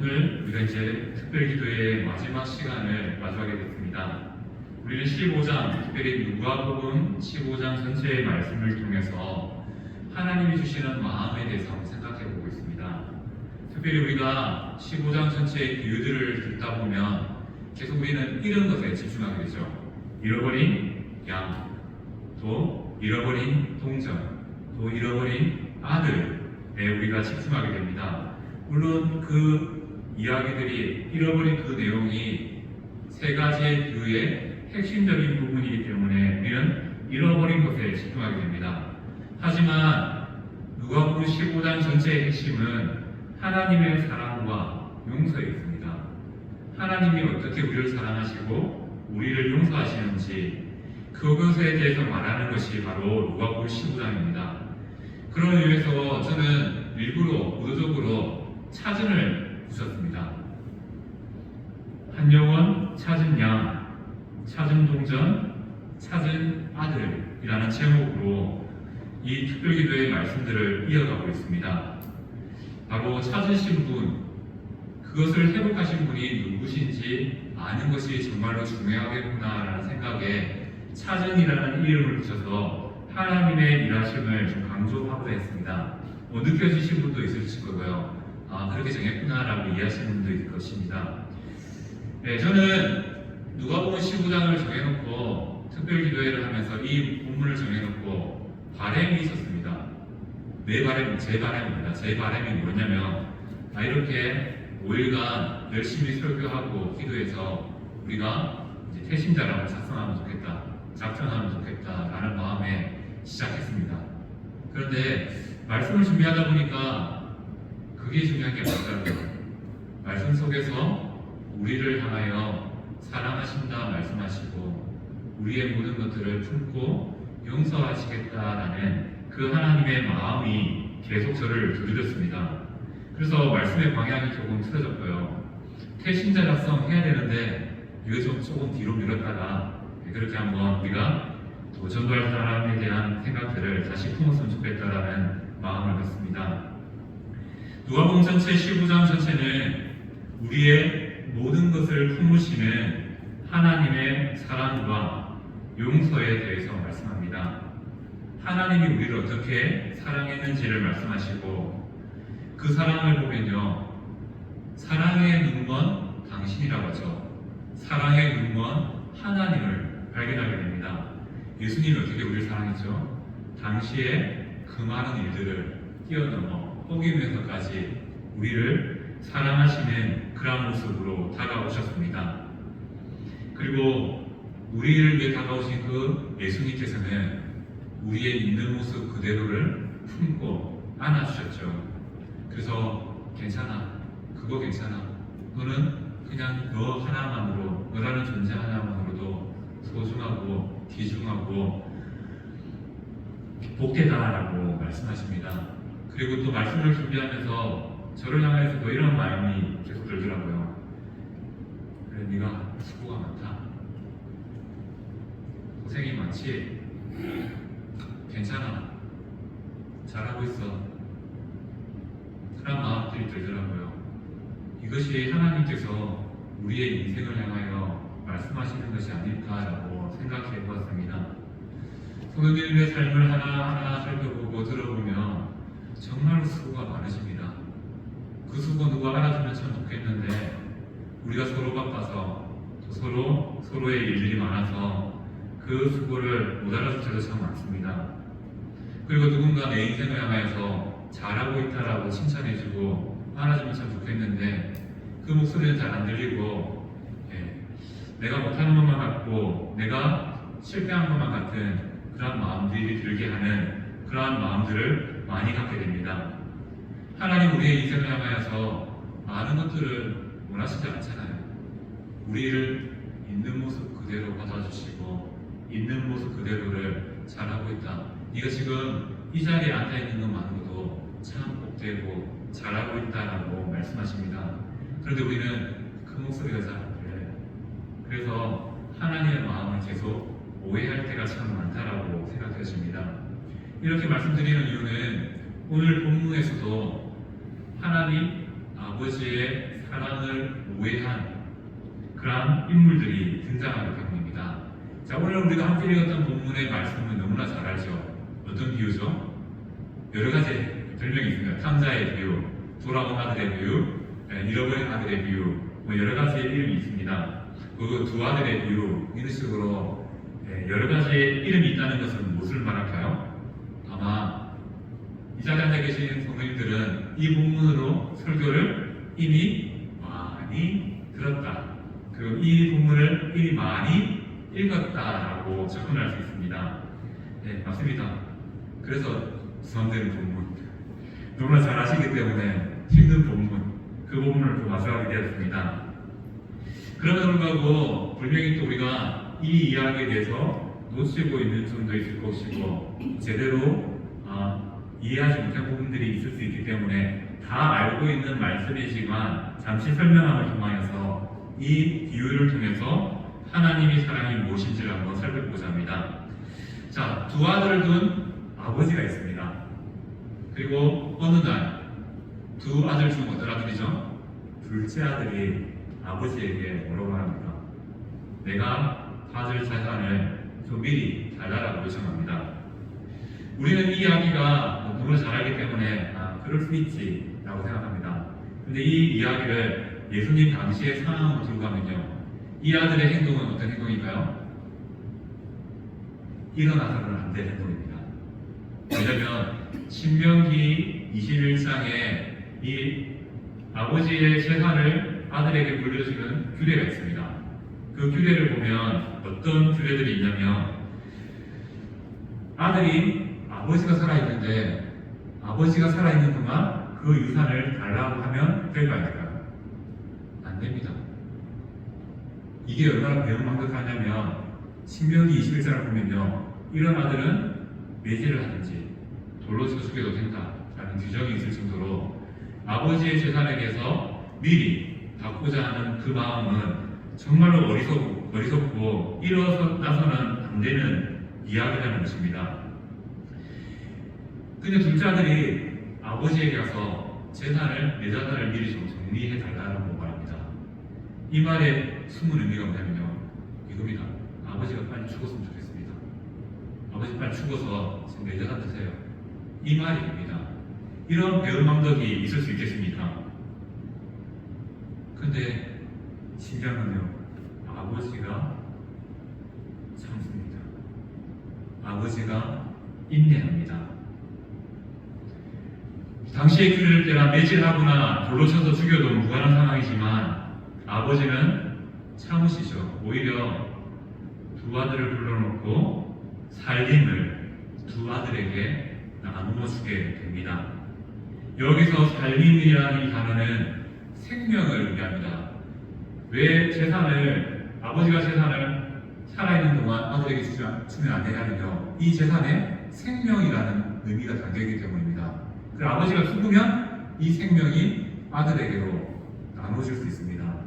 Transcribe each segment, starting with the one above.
오늘 우리가 이제 특별기도의 마지막 시간을 마주하게 됐습니다. 우리는 15장, 특별히 누가복음 15장 전체의 말씀을 통해서 하나님이 주시는 마음에 대해서 한번 생각해 보고 있습니다. 특별히 우리가 15장 전체의 비유들을 듣다 보면 계속 우리는 이런 것에 집중하게 되죠. 잃어버린 양, 또 잃어버린 동전, 또 잃어버린 아들에 우리가 집중하게 됩니다. 물론 그 이야기들이 잃어버린 그 내용이 세 가지의 비유의 핵심적인 부분이기 때문에 우리는 잃어버린 것에 집중하게 됩니다. 하지만 누가복음 15장 전체의 핵심은 하나님의 사랑과 용서에 있습니다. 하나님이 어떻게 우리를 사랑하시고 우리를 용서하시는지 그것에 대해서 말하는 것이 바로 누가복음 15장입니다. 그런 이유에서 저는 일부러 의도적으로 차증을 붙였습니다. 한 영혼, 찾은 양, 찾은 동전, 찾은 아들이라는 제목으로 이 특별기도의 말씀들을 이어가고 있습니다. 바로 찾으신 분, 그것을 회복하신 분이 누구신지 아는 것이 정말로 중요하겠구나라는 생각에 찾은이라는 이름을 붙여서 하나님의 일하심을 좀 강조하고자 했습니다. 느껴지신 분도 있으실 거고요. 그렇게 정했구나라고 이해하시는 분도 있을 것입니다. 네, 저는 누가복음 15장을 정해놓고 특별기도회를 하면서 이 본문을 정해놓고 바람이 있었습니다. 제 바람입니다. 제 바람이 뭐냐면 이렇게 5일간 열심히 설교하고 기도해서 우리가 이제 태신자라고 작성하면 좋겠다라는 마음에 시작했습니다. 그런데 말씀을 준비하다 보니까 그게 중요한 게 맞더라고요. 말씀 속에서 우리를 향하여 사랑하신다 말씀하시고 우리의 모든 것들을 품고 용서하시겠다라는 그 하나님의 마음이 계속 저를 두드렸습니다. 그래서 말씀의 방향이 조금 틀어졌고요. 태신자 작성해야 되는데 이거 좀 조금 뒤로 미뤘다가 그렇게 한번 우리가 또 전도할 사람에 대한 생각들을 다시 품었으면 좋겠다라는 마음을 갖습니다. 누가복음 전체 15장 전체는 우리의 모든 것을 품으시는 하나님의 사랑과 용서에 대해서 말씀합니다. 하나님이 우리를 어떻게 사랑했는지를 말씀하시고 그 사랑을 보면요, 사랑의 눈먼 당신이라고 하죠. 사랑의 눈먼 하나님을 발견하게 됩니다. 예수님이 어떻게 우리를 사랑했죠? 당시에 그 많은 일들을 뛰어넘어 포기면서까지 우리를 사랑하시는 그런 모습으로 다가오셨습니다. 그리고 우리를 위해 다가오신 그 예수님께서는 우리의 있는 모습 그대로를 품고 안아주셨죠. 그래서 괜찮아, 그거 괜찮아, 너는 그냥 너 하나만으로, 너라는 존재 하나만으로도 소중하고 귀중하고 복되다라고 말씀하십니다. 그리고 또 말씀을 준비하면서 저를 향해서도 이런 마음이 계속 들더라고요. 그래, 네가 수고가 많다, 고생이 많지, 괜찮아, 잘하고 있어, 그런 마음들이 들더라고요. 이것이 하나님께서 우리의 인생을 향하여 말씀하시는 것이 아닐까라고 생각해 보았습니다. 성도님의 삶을 하나하나 살펴보고 들어보면 정말로 수고가 많으십니다. 그 수고 누가 알아주면 참 좋겠는데 우리가 서로 바빠서 또 서로의 일들이 많아서 그 수고를 못 알아줄 때도 참 많습니다. 그리고 누군가 내 인생을 향하여서 잘하고 있다라고 칭찬해주고 알아주면 참 좋겠는데 그 목소리는 잘 안 들리고 내가 못하는 것만 같고 내가 실패한 것만 같은 그런 마음들이 들게 하는 그러한 마음들을 많이 갖게 됩니다. 하나님 우리의 인생을 향하여서 많은 것들을 원하시지 않잖아요. 우리를 있는 모습 그대로 받아주시고 있는 모습 그대로를 잘하고 있다, 네가 지금 이 자리에 앉아있는 것만으로도 참 복되고 잘하고 있다라고 말씀하십니다. 그런데 우리는 그 목소리가 잘 안 들려요. 그래서 하나님의 마음을 계속 오해할 때가 참 많다라고 생각되십니다. 이렇게 말씀드리는 이유는 오늘 본문에서도 하나님 아버지의 사랑을 오해한 그러한 인물들이 등장하기 때문입니다. 자, 오늘 우리가 함께 읽었던 본문의 말씀은 너무나 잘 알죠. 어떤 비유죠? 여러 가지 별명이 있습니다. 탕자의 비유, 돌아온 아들의 비유, 잃어버린 아들의 비유, 여러 가지 이름이 있습니다. 그 두 아들의 비유, 이런 식으로 여러 가지 이름이 있다는 것은 무엇을 말할까요? 아마 이 자리에 앉아 계신 성도님들은 이 본문으로 설교를 이미 많이 들었다. 그리고 이 본문을 이미 많이 읽었다라고 접근할 수 있습니다. 네, 맞습니다. 그래서 수험되는 본문, 너무나 잘 아시기 때문에 힘든 본문, 그 본문을 또 마주하게 되었습니다. 그럼에도 불구하고 분명히 또 우리가 이 이야기에 대해서 놓치고 있는 점도 있을 것이고 제대로 이해하지 못한 부분들이 있을 수 있기 때문에 다 알고 있는 말씀이지만 잠시 설명함을 통하여서 이 비유를 통해서 하나님의 사랑이 무엇인지를 한번 살펴보고자 합니다. 자, 두 아들을 둔 아버지가 있습니다. 그리고 어느 날 두 아들 중 어떤 아들이죠? 둘째 아들이 아버지에게 뭐라고 말합니까? 내가 가질 재산을 좀 미리 달라라고 요청합니다. 우리는 이 이야기가 너무 잘 알기 때문에 그럴 수 있지 라고 생각합니다. 근데 이 이야기를 예수님 당시의 상황으로 들고 가면요, 이 아들의 행동은 어떤 행동일까요? 일어나서는 안 될 행동입니다. 왜냐하면 신명기 21장에 이 아버지의 재산을 아들에게 물려주는 규례가 있습니다. 그 규례를 보면 어떤 규례들이 있냐면, 아들이 아버지가 살아있는데 아버지가 살아있는 동안 그 유산을 달라고 하면 될까요, 안 될까요? 안 됩니다. 이게 얼마나 배은망덕하냐면 신명기 21장을 보면요, 이런 아들은 매질을 하든지 돌로 쳐 죽여도 된다라는 규정이 있을 정도로 아버지의 재산에 대해서 미리 받고자 하는 그 마음은 정말로 어리석고 일어나서는 안 되는 이야기라는 것입니다. 근데 둘째 아들이 아버지에게 가서 내 재산을 미리 좀 정리해 달라고 말합니다. 이 말의 숨은 의미가 뭐냐면요, 이겁니다. 아버지가 빨리 죽었으면 좋겠습니다. 아버지 빨리 죽어서 지금 내 재산 드세요. 이 말입니다. 이런 배은망덕이 있을 수 있겠습니까? 근데 신기한 건요, 아버지가 참습니다. 아버지가 인내합니다. 당시의 규례를 따라 매질하거나 돌로 쳐서 죽여도 무관한 상황이지만 아버지는 참으시죠. 오히려 두 아들을 불러놓고 살림을 두 아들에게 나누어 주게 됩니다. 여기서 살림이라는 이 단어는 생명을 의미합니다. 왜 아버지가 재산을 살아있는 동안 아들에게 주면 안 되냐면요, 이 재산에 생명이라는 의미가 담겨있기 때문입니다. 그 아버지가 죽으면 이 생명이 아들에게로 나눠질 수 있습니다.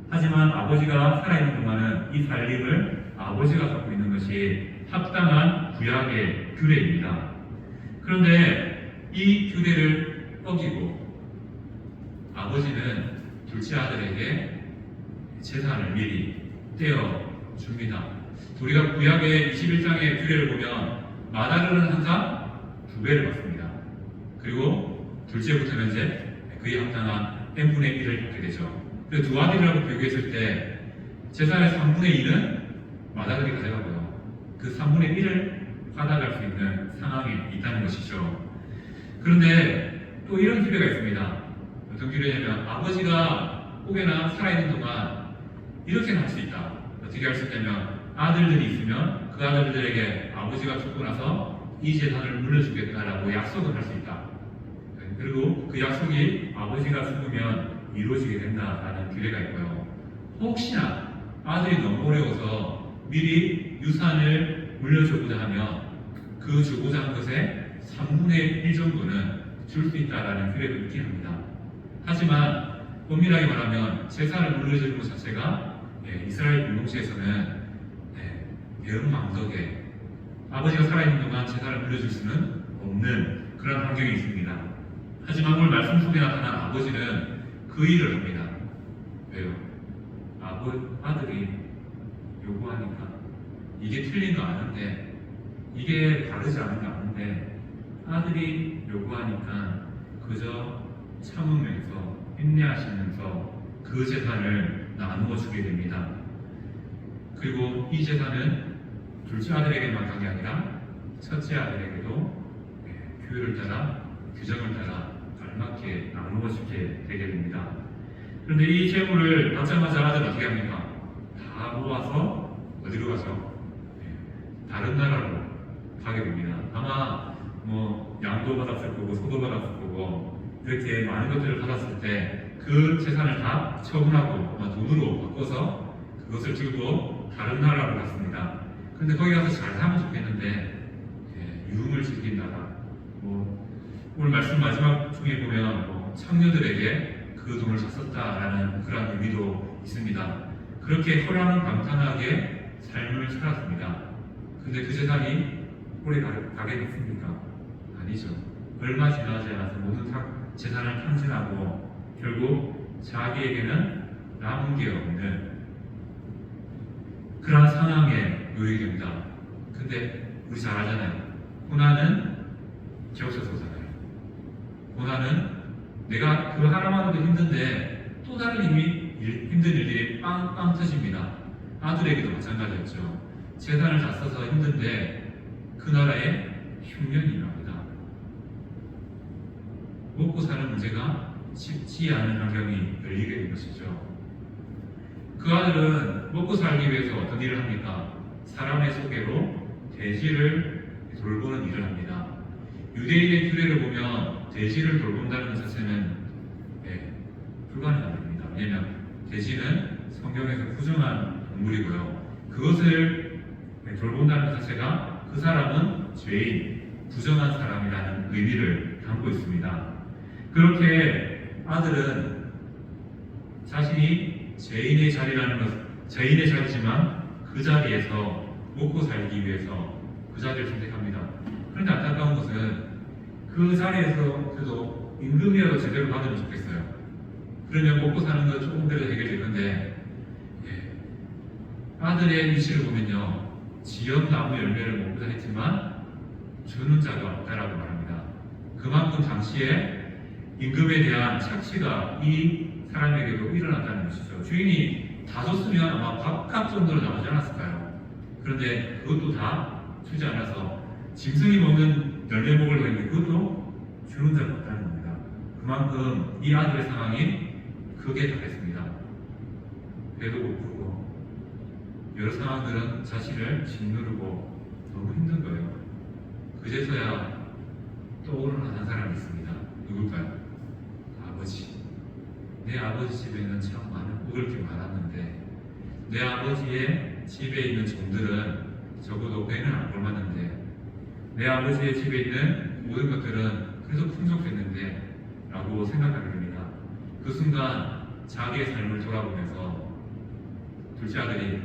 하지만 아버지가 살아있는 동안은 이 살림을 아버지가 갖고 있는 것이 합당한 구약의 규례입니다. 그런데 이 규례를 어기고 아버지는 둘째 아들에게 재산을 미리 떼어줍니다. 우리가 구약의 21장의 규례를 보면 마다르는 항상 2배를 받습니다. 그리고 둘째부터는 이제 그에 합당한 n분의 1을 받게 되죠. 그래서 두 아들이라고 비교했을 때 재산의 3분의 2는 마다르게 가져가고요, 그 3분의 1을 받아갈 수 있는 상황이 있다는 것이죠. 그런데 또 이런 규례가 있습니다. 어떤 규례냐면 아버지가 혹여나 살아있는 동안 이렇게는 할 수 있다. 어떻게 할 수 있냐면 아들들이 있으면 그 아들들에게 아버지가 죽고 나서 이 재산을 물려주겠다라고 약속을 할 수 있다. 그리고 그 약속이 아버지가 죽으면 이루어지게 된다라는 규례가 있고요. 혹시나 아들이 너무 어려워서 미리 유산을 물려주고자 하면 그 주고자 한 것의 3분의 1 정도는 줄 수 있다라는 규례도 있긴 합니다. 하지만 엄밀하게 말하면 재산을 물려주는 것 자체가 이스라엘 공동체에서는 배은망덕에 아버지가 살아있는 동안 재산을 물려줄 수는 없는 그런 환경이 있습니다. 하지만 오늘 말씀 속에 나타난 아버지는 그 그 일을 합니다. 왜요? 아들이 요구하니까 이게 틀린 거 아는데, 이게 다르지 않은 거 아는데 아들이 요구하니까 그저 참으면서 인내하시면서 그 재산을 나누어 주게 됩니다. 그리고 이 재산은 둘째 아들에게만 간 게 아니라 첫째 아들에게도 규율을 따라 규정을 따라 알맞게 나누어 주게 되게 됩니다. 그런데 이 재물을 받자마자 아들은 어떻게 합니까? 다 모아서 어디로 가죠? 다른 나라로 가게 됩니다. 아마 뭐 양도 받았을 거고 소도 받았을 거고 이렇게 많은 것들을 받았을 때 그 재산을 다 처분하고 아마 돈으로 바꿔서 그것을 들고 다른 나라로 갔습니다. 그런데 거기 가서 잘 살면 좋겠는데 유흥을 즐긴다라, 오늘 말씀 마지막 중에 보면 창녀들에게 그 돈을 샀었다라는 그런 의미도 있습니다. 그렇게 허랑방탕하게 삶을 살았습니다. 근데 그 재산이 오래 가겠습니까? 아니죠. 얼마 지나지 않아서 모든 재산을 탕진하고 결국 자기에게는 남은 게 없는 그런 상황에 놓이게 됩니다. 근데 우리 잘 알잖아요. 고난은 지옥에서 오잖아요. 고난은 내가 그 하나만으로도 힘든데 또 다른 힘든 일들이 빵빵 터집니다. 아들에게도 마찬가지였죠. 재산을 다 써서 힘든데 그 나라에 흉년이 일어납니다. 먹고 사는 문제가 쉽지 않은 환경이 열리게 된 것이죠. 그 아들은 먹고 살기 위해서 어떤 일을 합니까? 사람의 소개로 돼지를 돌보는 일을 합니다. 유대인의 규례를 보면 돼지를 돌본다는 것 자체는 불가능합니다. 왜냐하면 돼지는 성경에서 부정한 동물이고요. 그것을 돌본다는 것 자체가 그 사람은 죄인, 부정한 사람이라는 의미를 담고 있습니다. 그렇게 아들은 자신이 죄인의 자리지만 그 자리에서 먹고 살기 위해서 그 자리를 선택합니다. 그런데 안타까운 것은 그 자리에서 그래도 임금이라도 제대로 받으면 좋겠어요. 그러면 먹고 사는 거 조금이라도 해결될 건데, 아들의 위치를 보면요, 지엄나무 열매를 먹고자 했지만 주는 자가 없다라고 말합니다. 그만큼 당시에 임금에 대한 착취가 이 사람에게도 일어났다는 것이죠. 주인이 다 줬으면 아마 밥값 정도로 나오지 않았을까요? 그런데 그것도 다 주지 않아서 짐승이 먹는 열매 먹으려고 했는데 그것도 주는 자가 없다는 겁니다. 그만큼 이 아들의 상황이 크게 다했습니다. 배도 고프고 여러 상황들은 자신을 짓누르고 너무 힘든 거예요. 그제서야 떠오르는 한 사람이 있습니다. 누굴까요? 아버지. 내 아버지 집에는 참 먹을 게 많았는데 내 아버지의 집에 있는 종들은 적어도 배는 안 굶었는데 내 아버지의 집에 있는 모든 것들은 그래도 풍족했는데 라고 생각하게 됩니다. 그 순간 자기의 삶을 돌아보면서 둘째 아들이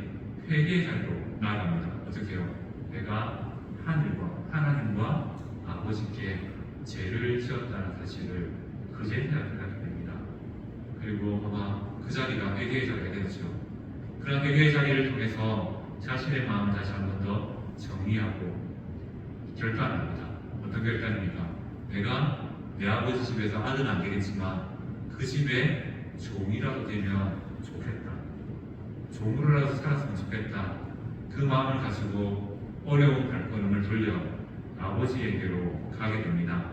회개의 자리로 나아갑니다. 어떻게 해요? 내가 하나님과 아버지께 죄를 지었다는 사실을 그제야 생각하게 됩니다. 그리고 아마 그 자리가 회개의 자리가 되었죠. 그런 회개의 자리를 통해서 자신의 마음을 다시 한 번 더 정리하고 결단합니다. 어떤 결단입니까? 내가 내 아버지 집에서 아들은 안 되겠지만 그 집에 종이라도 되면 좋겠다. 종으로라도 살았으면 좋겠다. 그 마음을 가지고 어려운 발걸음을 돌려 아버지에게로 가게 됩니다.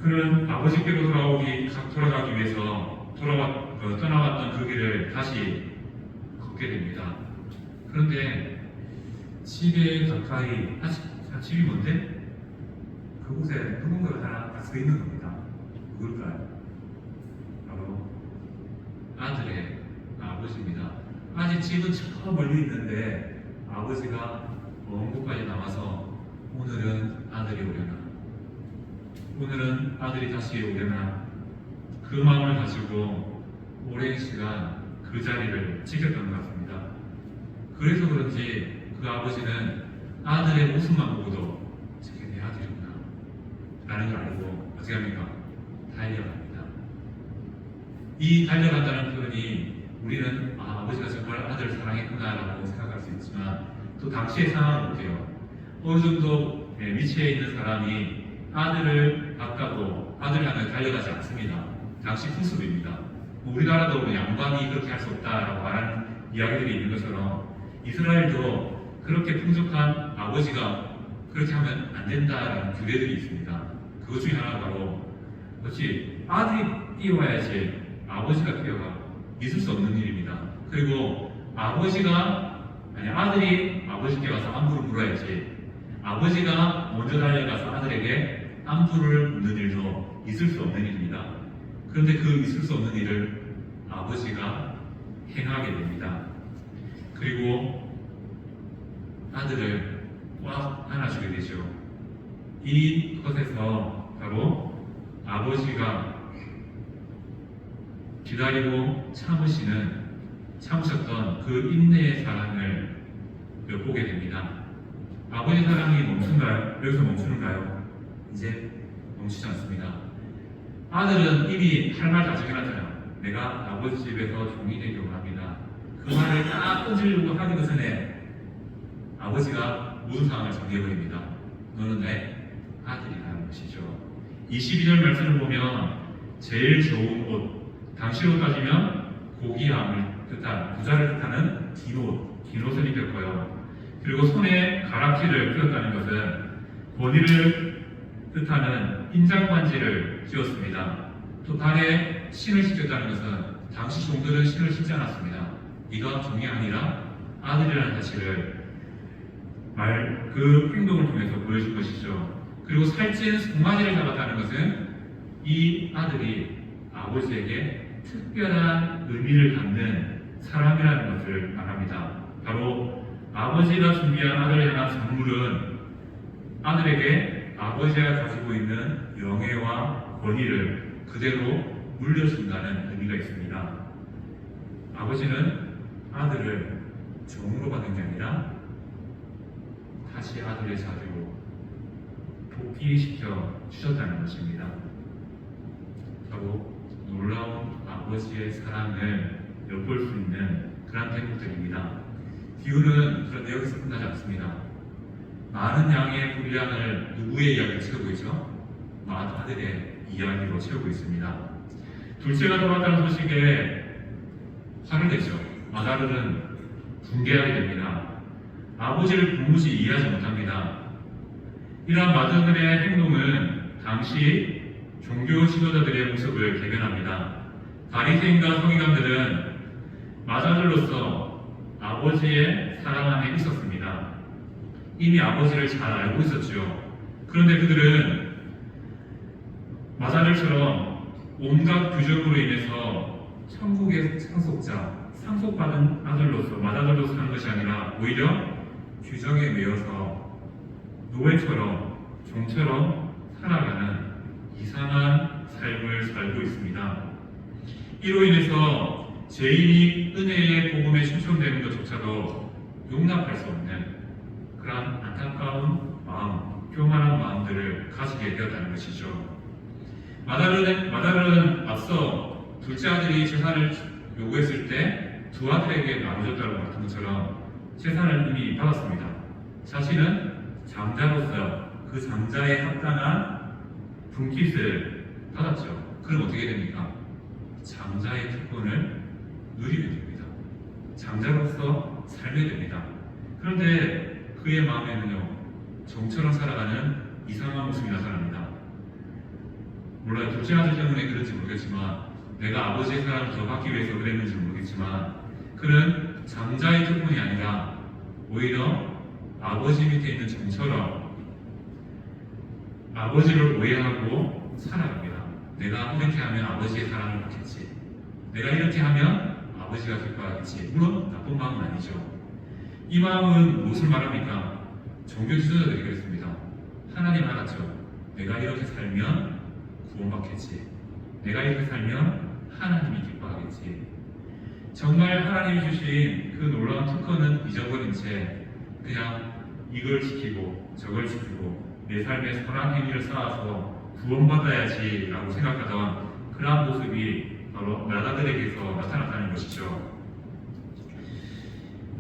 그는 아버지께로 돌아가기 위해서 떠나왔던 그 길을 다시 걷게 됩니다. 그런데 집에 가까이, 집이 뭔데? 그곳에 누군가가 하나 서 있는 겁니다. 누굴까요? 바로 아들의 아버지입니다. 아직 집은 저 멀리 있는데 아버지가 먼 곳까지 나와서 오늘은 아들이 오려나, 오늘은 아들이 다시 오려나, 그 마음을 가지고 오랜 시간 그 자리를 지켰던 것 같습니다. 그래서 그런지 그 아버지는 아들의 모습만 보고도 저게 내 아들이구나 라는 걸 알고 어떻게 합니까? 달려갑니다. 이 달려간다는 표현이 우리는 아버지가 정말 아들을 사랑했구나라고 생각할 수 있지만 또 당시의 상황을 볼게요. 어느 정도 위치에 있는 사람이 아들을 바꿔도 아들을 향해 달려가지 않습니다. 당시 풍습입니다. 우리나라도 양반이 그렇게 할 수 없다라고 말하는 이야기들이 있는 것처럼 이스라엘도 그렇게 풍족한 아버지가 그렇게 하면 안 된다라는 규례들이 있습니다. 그것 중에 하나가 바로 그렇지 아들이 뛰어와야지 아버지가 뛰어가 있을 수 없는 일입니다. 그리고 아들이 아버지께 가서 안부를 물어야지 아버지가 먼저 달려가서 아들에게 안부를 묻는 일도 있을 수 없는 일입니다. 그런데 그 있을 수 없는 일을 아버지가 행하게 됩니다. 그리고 아들을 꽉 안아주게 되죠. 이것에서 바로 아버지가 기다리고 참으셨던 그 인내의 사랑을 엿보게 됩니다. 아버지 사랑이 멈춘가요? 여기서 멈추는가요? 이제 멈추지 않습니다. 아들은 이미 할 말 다 정해놨잖아요. 내가 아버지 집에서 종이 되기 원합니다. 그 말을 딱 던지려고 하기 전에 아버지가 모든 상황을 정리해버립니다. 너는 내 아들이라는 것이죠. 22절 말씀을 보면 제일 좋은 옷, 당시로 따지면 고귀함을 뜻한 부자를 뜻하는 긴 옷을 입혔고요. 그리고 손에 가락지를 끼웠다는 것은 권위를 뜻하는 인장반지를 씌웠습니다. 또 발에 신을 신겼다는 것은 당시 종들은 신을 신지 않았습니다. 이가 종이 아니라 아들이라는 사실을 그 행동을 통해서 보여준 것이죠. 그리고 살찐 송아지를 잡았다는 것은 이 아들이 아버지에게 특별한 의미를 갖는 사람이라는 것을 말합니다. 바로 아버지가 준비한 아들을 향한 선물은 아들에게 아버지가 가지고 있는 명예와 권위를 그대로 물려준다는 의미가 있습니다. 아버지는 아들을 종으로 받은 게 아니라 다시 아들의 자리로 복귀시켜 주셨다는 것입니다. 바로 놀라운 아버지의 사랑을 엿볼 수 있는 그런 대목들입니다. 비유는 그런데 여기서 끝나지 않습니다. 많은 양의 분량을 누구의 이야기를 채우고 있죠? 아들의 이야기로 채우고 있습니다. 둘째가 돌아왔다는 소식에 화를 내죠. 아들은 분개하게 됩니다. 아버지를 도무지 이해하지 못합니다. 이러한 마더들의 행동은 당시 종교 지도자들의 모습을 대변합니다. 바리새인과 서기관들은 마자들로서 아버지의 사랑 안에 있었습니다. 이미 아버지를 잘 알고 있었죠. 그런데 그들은 마자들처럼 온갖 규정으로 인해서 천국의 상속받은 아들로서 마자들로서 사는 것이 아니라 오히려 규정에 매여서 노예처럼 종처럼 살아가는 이상한 삶을 살고 있습니다. 이로 인해서 죄인이 은혜의 복음에 충성되는 것조차도 용납할 수 없는 그러한 안타까운 마음, 교만한 마음들을 가지게 되었다는 것이죠. 마달은 앞서 둘째 아들이 재산을 요구했을 때 두 아들에게 나눠줬다고 같은 것처럼 재산을 이미 받았습니다. 자신은 장자로서 그 장자에 합당한 분깃을 받았죠. 그럼 어떻게 됩니까? 장자의 특권을 누리게 됩니다. 장자로서 살게 됩니다. 그런데 그의 마음에는요, 종처럼 살아가는 이상한 모습이 나타납니다. 물론 둘째 아들 때문에 그런지 모르겠지만 내가 아버지의 사랑을 더 받기 위해서 그랬는지 모르겠지만 그는 장자의 특권이 아니라 오히려 아버지 밑에 있는 종처럼 아버지를 오해하고 살아갑니다. 내가 이렇게 하면 아버지의 사랑을 받겠지. 내가 이렇게 하면 아버지가 기뻐하겠지. 물론 나쁜 마음은 아니죠. 이 마음은 무엇을 말합니까? 종교 지도자들이 그랬습니다. 하나님 알았죠. 내가 이렇게 살면 구원받겠지. 내가 이렇게 살면 하나님이 기뻐하겠지. 정말 하나님이 주신 그 놀라운 특권은 잊어버린 채 그냥 이걸 지키고 저걸 지키고 내 삶에 선한 행위를 쌓아서 구원받아야지라고 생각하던 그러한 모습이 바로 나다들에게서 나타났다는 것이죠.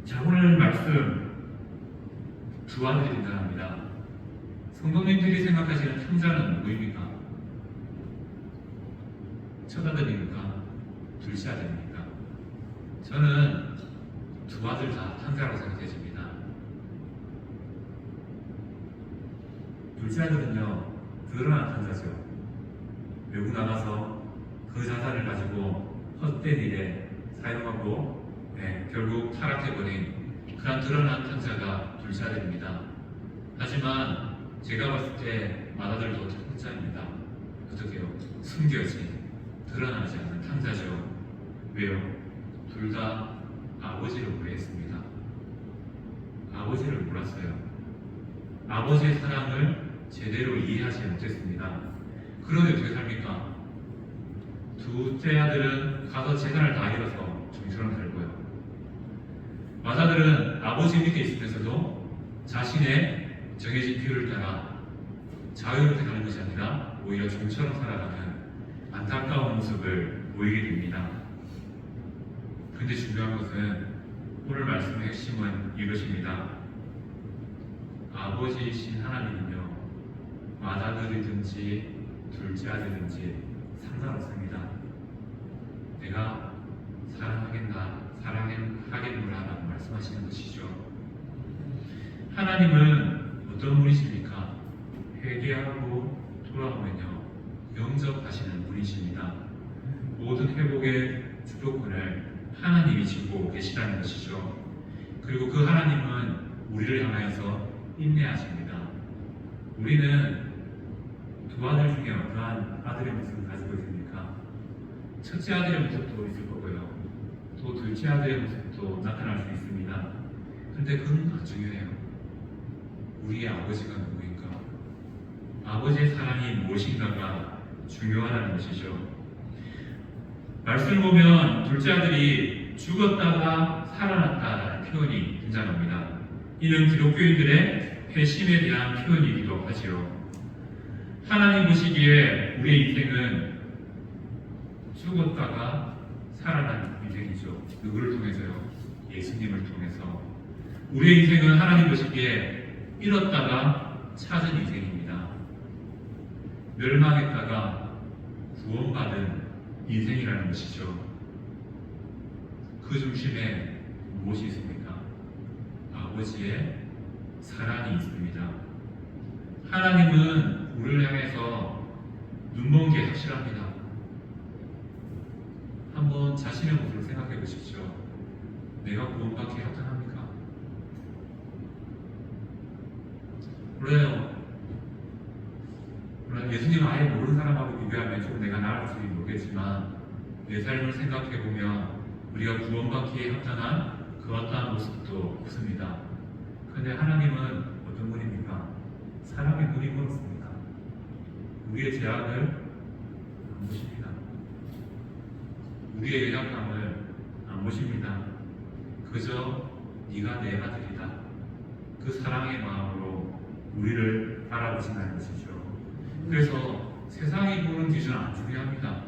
자, 오늘 말씀 두 아들이 등장합니다. 성도님들이 생각하시는 탕자는 누구입니까? 첫 아들입니까? 둘째 아들입니까? 저는 두 아들 다 탕자라고 생각해집니다. 둘째 아들은요, 드러난 탕자죠. 외국 나가서 그 자산을 가지고 헛된 일에 사용하고 결국 타락해버린 그런 드러난 탕자가 둘째 아들입니다. 하지만 제가 봤을 때 맏아들도 탕자입니다. 어떻게요? 숨겨진, 드러나지 않는 탕자죠. 왜요? 둘 다 아버지를 무례했습니다. 아버지를 몰랐어요. 아버지의 사랑을 제대로 이해하지 못했습니다. 그런데 어떻게 삽니까? 둘째 아들은 가서 재산을 다 잃어서 좀처럼 살고요. 맏아들은 아버지 밑에 있으면서도 자신의 정해진 비율을 따라 자유롭게 가는 것이 아니라 오히려 좀처럼 살아가는 안타까운 모습을 보이게 됩니다. 그런데 중요한 것은 오늘 말씀의 핵심은 이것입니다. 아버지이신 하나님은요, 맏아들이든지 둘째 아들이든지 상관없습니다. 내가 사랑하겠노라라고 말씀하시는 것이죠. 하나님은 어떤 분이십니까? 회개하고 돌아오면요, 영접하시는 분이십니다. 모든 회복의 주도권을 하나님이 지고 계시다는 것이죠. 그리고 그 하나님은 우리를 향하여서 인내하십니다. 우리는 두 아들 중에 어떠한 아들의 모습을 가지고 있습니까? 첫째 아들의 모습도 있을 거고요. 또 둘째 아들의 모습도 나타날 수 있습니다. 그런데 그건 안 중요해요. 우리의 아버지가 누구인가? 아버지의 사랑이 무엇인가가 중요하다는 것이죠. 말씀을 보면 둘째 아들이 죽었다가 살아났다는 표현이 등장합니다. 이는 기독교인들의 회심에 대한 표현이기도 하지요. 하나님 보시기에 우리의 인생은 죽었다가 살아난 인생이죠. 누구를 통해서요? 예수님을 통해서. 우리의 인생은 하나님 보시기에 잃었다가 찾은 인생입니다. 멸망했다가 구원받은 인생이라는 것이죠. 그 중심에 무엇이 있습니까? 아버지의 사랑이 있습니다. 하나님은 우리를 향해서 눈먼 게 확실합니다. 한번 자신의 모습을 생각해 보십시오. 내가 구원받기에 합당합니까? 몰라요. 예수님을 아예 모르는 사람하고 비교하면 조금 내가 나을지 모르겠지만 내 삶을 생각해 보면 우리가 구원받기에 합당한 그 어떠한 모습도 없습니다. 그런데 하나님은 어떤 분입니까? 사랑의 눈이 멀었습니다. 우리의 죄악을 안 보십니다. 우리의 연약함을 안 보십니다. 그저 네가 내 아들이다. 그 사랑의 마음으로 우리를 바라보신다는 것이죠. 그래서 세상이 보는 기준은 안 중요합니다.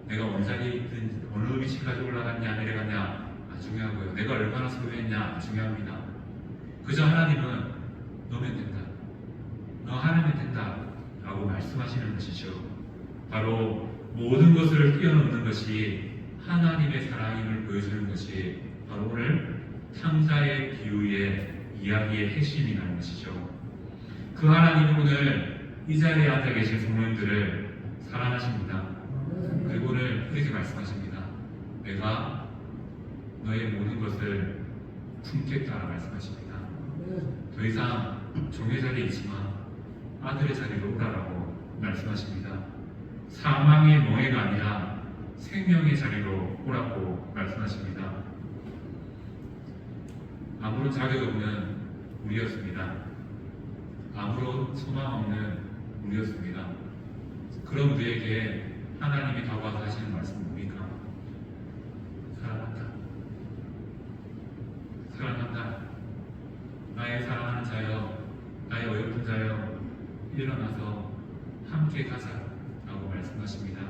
내가 원자리에 있든 어느 위치까지 올라갔냐 내려갔냐 안 중요하고요. 내가 얼마나 소유했냐 안 중요합니다. 그저 하나님은 너면 된다. 너 하나면 된다. 라고 말씀하시는 것이죠. 바로 모든 것을 뛰어넘는 것이 하나님의 사랑임을 보여주는 것이 바로 오늘 탕자의 비유의 이야기의 핵심이라는 것이죠. 그 하나님은 오늘 이 자리에 앉아 계신 성도님들을 사랑하십니다. 그리고 오늘 이렇게 말씀하십니다. 내가 너의 모든 것을 품겠다라고 말씀하십니다. 더 이상 종의 자리에 있지만 아들의 자리로 오라라고 말씀하십니다. 사망의 멍해가 아니라 생명의 자리로 오라고 말씀하십니다. 아무런 자격 없는 우리였습니다. 아무런 소망 없는 우리였습니다. 그런 우리에게 하나님이 다가와서 하시는 말씀은 뭡니까? 사랑한다. 사랑한다. 나의 사랑하는 자여, 나의 어여쁜 자여, 일어나서 함께 가자. 말씀하십니다.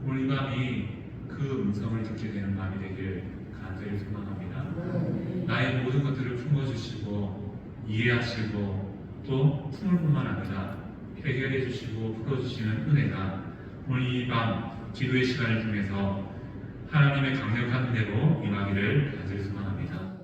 오늘 이 밤이 그 음성을 듣게 되는 밤이 되길 간절히 소망합니다. 나의 모든 것들을 품어주시고 이해하시고 또 품을 뿐만 아니라 해결해 주시고 풀어주시는 은혜가 오늘 이 밤 기도의 시간을 통해서 하나님의 강력한 은혜로 임하기를 간절히 소망합니다.